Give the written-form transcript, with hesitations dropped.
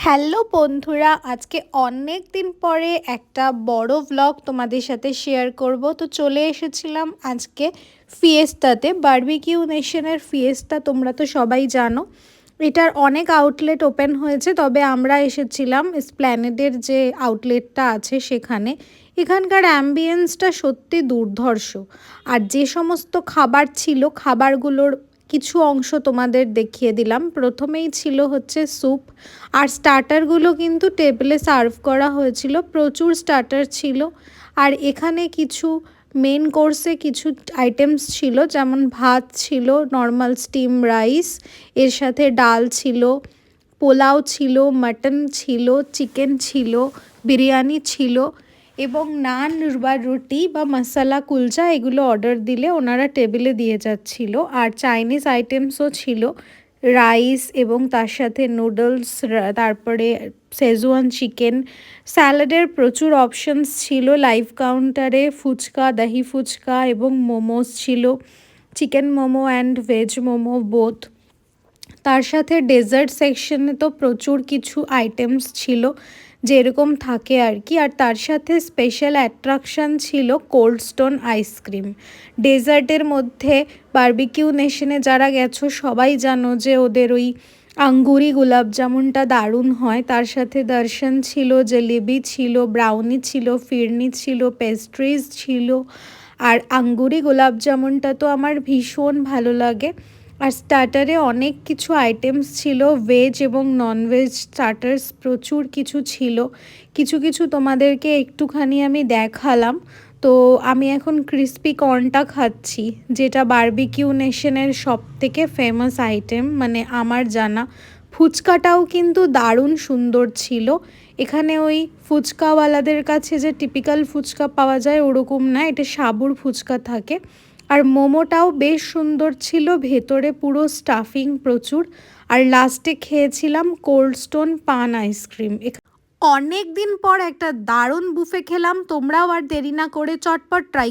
Hello বন্ধুরা, আজকে অনেক দিন পরে একটা বড় ভ্লগ তোমাদের সাথে শেয়ার করব। তো চলে এসেছিলাম আজকে ফিয়েস্তাতে। বারবিকিউ নেশনের ফিয়েস্তা তোমরা তো সবাই জানো, এটার অনেক আউটলেট ওপেন হয়েছে, তবে আমরা এসেছিলাম এসপ্ল্যানেডের যে আউটলেটটা আছে সেখানে। এখানকার অ্যাম্বিয়েন্সটা সত্যি দুর্ধর্ষ, আর যে সমস্ত খাবার ছিল খাবারগুলোর কিছু অংশ তোমাদের দেখিয়ে দিলাম। প্রথমেই ছিল হচ্ছে স্যুপ, আর স্টার্টারগুলো কিন্তু টেবিলে সার্ভ করা হয়েছিল, প্রচুর স্টার্টার ছিল। আর এখানে কিছু মেন কোর্সে কিছু আইটেমস ছিল, যেমন ভাত ছিল, নর্মাল স্টিম রাইস, এর সাথে ডাল ছিল, পোলাও ছিল, মাটন ছিল, চিকেন ছিল, বিরিয়ানি ছিল এবং নান বা রুটি বা মশলা কুলচা এগুলো অর্ডার দিলে ওনারা টেবিলে দিয়ে যাচ্ছিল। আর চাইনিজ আইটেমসও ছিল, রাইস এবং তার সাথে নুডলস, তারপরে শেজওয়ান চিকেন, স্যালাডের প্রচুর অপশনস ছিল। লাইভ কাউন্টারে ফুচকা, দহি ফুচকা এবং মোমোস ছিল, chicken momo and veg momo both. তার সাথে ডেজার্ট সেকশনে তো প্রচুর কিছু আইটেমস ছিল যেরকম থাকে আর কি। আর তার সাথে স্পেশাল অ্যাট্রাকশান ছিল কোল্ড স্টোন আইসক্রিম। ডেজার্টের মধ্যে বারবিকিউ নেশনে যারা গেছো সবাই জানো যে ওদের ওই আঙ্গুরি গোলাপ জামুনটা দারুণ হয়। তার সাথে দর্শন ছিল, জলেবি ছিল, ব্রাউনি ছিল, ফিরনি ছিল, পেস্ট্রিজ ছিল। আর আঙ্গুরি গোলাপ জামুনটা তো আমার ভীষণ ভালো লাগে। আর স্টার্টারে অনেক কিছু আইটেমস ছিল, ভেজ এবং ননভেজ স্টার্টার্স প্রচুর কিছু ছিল। কিছু কিছু তোমাদেরকে একটুখানি আমি দেখালাম। তো আমি এখন ক্রিস্পি কর্নটা খাচ্ছি, যেটা বারবিকিউ নেশনের সবথেকে ফেমাস আইটেম মানে আমার জানা। ফুচকাটাও কিন্তু দারুণ সুন্দর ছিল। এখানে ওই ফুচকাওয়ালাদের কাছে যে টিপিক্যাল ফুচকা পাওয়া যায় ওরকম না, এটা সাবুর ফুচকা থাকে। আর মোমোটাও বেশ সুন্দর ছিল, ভেতরে পুরো স্টাফিং প্রচুর। আর লাস্টে খেয়েছিলাম কোল্ড স্টোন পান আইসক্রিম। অনেক দিন পর একটা দারুণ বুফে খেলাম। তোমরাও আর দেরি না করে চটপট ট্রাই